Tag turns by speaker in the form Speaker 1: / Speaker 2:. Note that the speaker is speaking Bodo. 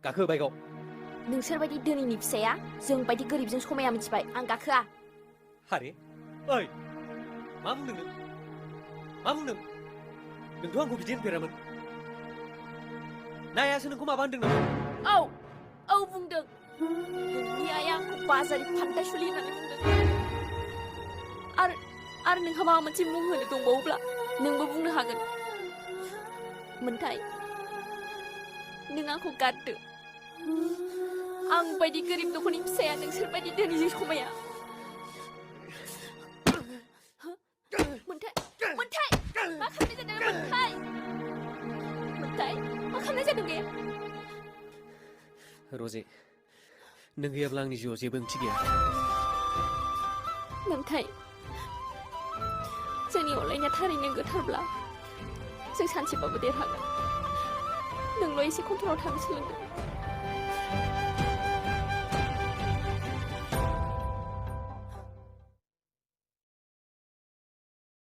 Speaker 1: गाखो बाइकआव
Speaker 2: नोंसोर बायदि धोनिनि फिसाया जों बायदि गोरिबजों समाया मिथिबाय आं गाखोआ
Speaker 1: हारे ओइ मा बुंदों नों मा बुंदों नोंथ' आंखौ बिदि होनफेरामोन नायासो नोंखौ माबा होनदों नामा
Speaker 2: औ बुंदों नोंनि आइया आंखौ बाजारि फान्थायसुलि होननानै बुंदों आरो नोंहा माबा मोनसे मुं होनो दंबावोब्ला नोंबो बुंनो हागोन मोन्थाय नों आंखौ गारदो आं बायदि गोरिब नखरनि फिसाया नोंसोर बायदि धोनिजों समाया मोन्थाय मा खालामनाय जादों मोन्थाय मा खालामनाय जादों बे
Speaker 1: रजे नों गैयाब्ला आंनि जिउआव जेबो ओंथि गैया
Speaker 2: मोन्थाय जोंनि अनलायनाया थारैनो गोथारब्ला जों सानसेबाबो देरहागोन नोंल' एसे कन्ट्रलाव थानो सोलोंदो